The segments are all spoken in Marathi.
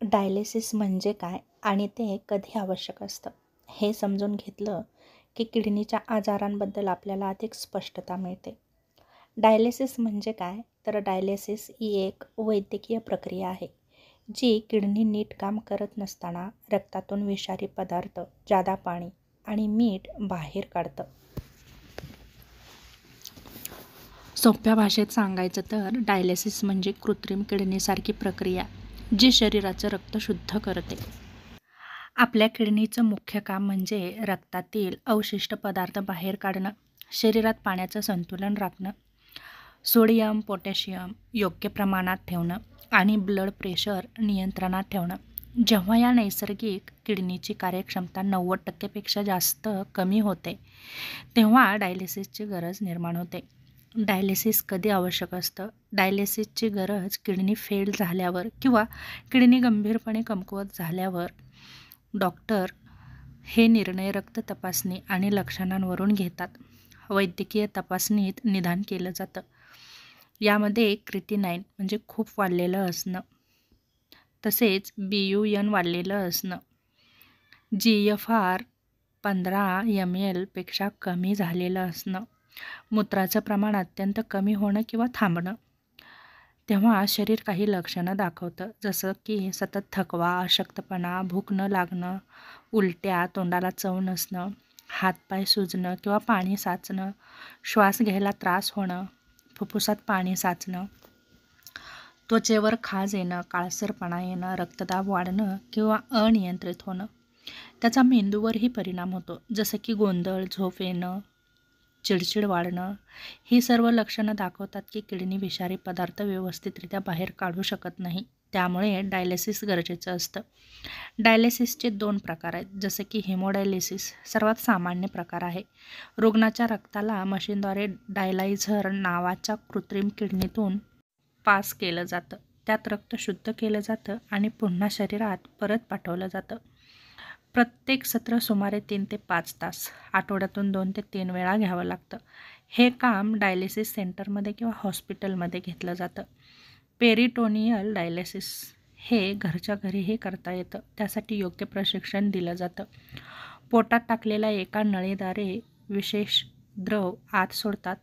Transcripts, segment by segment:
डायलिसिस म्हणजे काय आणि ते कधी आवश्यक असतं हे समजून घेतलं की किडनीच्या आजारांबद्दल आपल्याला अधिक स्पष्टता मिळते. डायलिसिस म्हणजे काय, तर डायलिसिस ही एक वैद्यकीय प्रक्रिया आहे जी किडनी नीट काम करत नसताना रक्तातून विषारी पदार्थ, जादा पाणी आणि मीठ बाहेर काढतं. सोप्या भाषेत सांगायचं तर डायलिसिस म्हणजे कृत्रिम किडनीसारखी प्रक्रिया जी शरीराचं रक्त शुद्ध करते. आपल्या किडनीचं मुख्य काम म्हणजे रक्तातील अवशिष्ट पदार्थ बाहेर काढणं, शरीरात पाण्याचं संतुलन राखणं, सोडियम, पोटॅशियम योग्य प्रमाणात ठेवणं आणि ब्लड प्रेशर नियंत्रणात ठेवणं. जेव्हा या नैसर्गिक किडनीची कार्यक्षमता 90% जास्त कमी होते, तेव्हा डायलिसिसची गरज निर्माण होते. डायलिसिस कधी आवश्यक असतं? डायलिसिसची गरज किडनी फेल झाल्यावर किंवा किडनी गंभीरपणे कमकुवत झाल्यावर डॉक्टर हे निर्णय रक्त तपासणी आणि लक्षणांवरून घेतात. वैद्यकीय तपासणीत निदान केलं जातं. यामध्ये क्रिएटिनाइन म्हणजे खूप वाढलेलं असणं, तसेच BUN वाढलेलं असणं, GFR 15 ml पेक्षा कमी झालेलं असणं, मूत्राचं प्रमाण अत्यंत कमी होणं किंवा थांबणं. तेव्हा शरीर काही लक्षणं दाखवतं, जसं की सतत थकवा, अशक्तपणा, भूक न लागणं, उलट्या, तोंडाला चव नसणं, हातपाय सुजणं किंवा पाणी साचणं, श्वास घ्यायला त्रास होणं, फुफ्फुसात पाणी साचणं, त्वचेवर खाज येणं, काळसरपणा येणं, रक्तदाब वाढणं किंवा अनियंत्रित होणं. त्याचा मेंदूवरही परिणाम होतो, जसं की गोंधळ, झोप येणं, चिडचिड वाढणं. ही सर्व लक्षणं दाखवतात की किडनी विषारी पदार्थ व्यवस्थितरित्या बाहेर काढू शकत नाही. त्यामुळे डायलिसिस गरजेचं असतं. डायलिसिसचे 2 प्रकार आहेत, जसे की हेमोडायलिसिस सर्वात सामान्य प्रकार आहे. रुग्णाच्या रक्ताला मशीनद्वारे डायलायझर नावाच्या कृत्रिम किडनीतून पास केलं जातं. त्यात रक्त शुद्ध केलं जातं आणि पुन्हा शरीरात परत पाठवलं जातं. प्रत्येक सत्र सुमारे 3 ते 5 तास, आठवड्यातून 2 ते 3 वेळा घ्यावं लागतं. हे काम डायलिसिस सेंटरमध्ये किंवा हॉस्पिटलमध्ये घेतलं जातं. पेरिटोनियल डायलिसिस हे घरच्या घरीही करता येतं. त्यासाठी योग्य प्रशिक्षण दिलं जातं. पोटात टाकलेल्या एका नळीद्वारे विशेष द्रव आत सोडतात,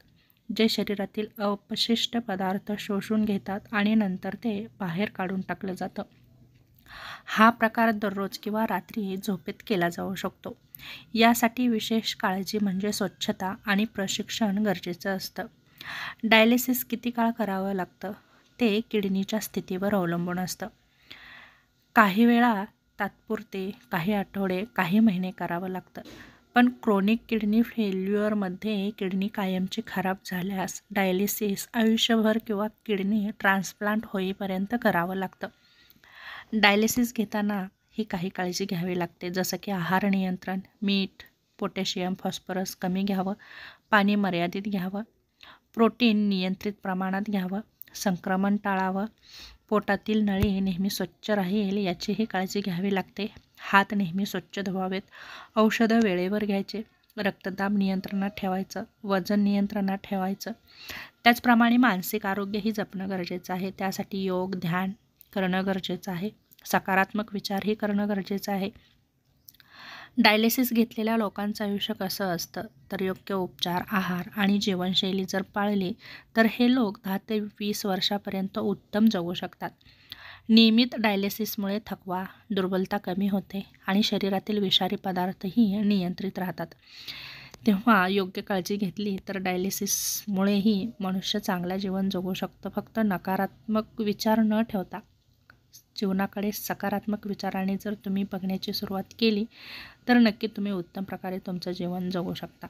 जे शरीरातील अपशिष्ट पदार्थ शोषून घेतात आणि नंतर ते बाहेर काढून टाकलं जातं. हा प्रकार दररोज किंवा रात्री झोपेत केला जाऊ शकतो. यासाठी विशेष काळजी म्हणजे स्वच्छता आणि प्रशिक्षण गरजेचं असतं. डायलिसिस किती काळ करावं लागतं ते किडनीच्या स्थितीवर अवलंबून असतं. काही वेळा तात्पुरते, काही आठवडे, काही महिने करावं लागतं. पण क्रोनिक किडनी फेल्युअरमध्ये किडनी कायमची खराब झाल्यास डायलिसिस आयुष्यभर किंवा किडनी ट्रान्सप्लांट होईपर्यंत करावं लागतं. डायलिसिस घेताना ही काही काळजी घ्यावी लागते, जसं की आहार नियंत्रण, मीठ, पोटॅशियम, फॉस्फरस कमी घ्यावं, पाणी मर्यादित घ्यावं, प्रोटीन नियंत्रित प्रमाणात घ्यावं, संक्रमण टाळावं, पोटातील नळी नेहमी स्वच्छ राहील याचीही काळजी घ्यावी लागते, हात नेहमी स्वच्छ धुवावेत, औषधं वेळेवर घ्यायचे, रक्तदाब नियंत्रणात ठेवायचं, वजन नियंत्रणात ठेवायचं. त्याचप्रमाणे मानसिक आरोग्यही जपणं गरजेचं आहे. त्यासाठी योग, ध्यान करणं गरजेचं आहे. सकारात्मक विचारही करणं गरजेचं आहे. डायलिसिस घेतलेल्या लोकांचं आयुष्य कसं असतं, तर योग्य उपचार, आहार आणि जीवनशैली जर पाळली तर हे लोक 10 ते 20 वर्षापर्यंत उत्तम जगू शकतात. नियमित डायलिसिसमुळे थकवा, दुर्बलता कमी होते आणि शरीरातील विषारी पदार्थही नियंत्रित राहतात. तेव्हा योग्य काळजी घेतली तर डायलिसिसमुळेही मनुष्य चांगलं जीवन जगू शकतो. फक्त नकारात्मक विचार न ठेवता जीवनाकडे सकारात्मक विचाराने जर तुम्ही बघण्याची सुरुवात केली तर नक्की तुम्ही उत्तम प्रकारे तुमचं जीवन जगू शकता.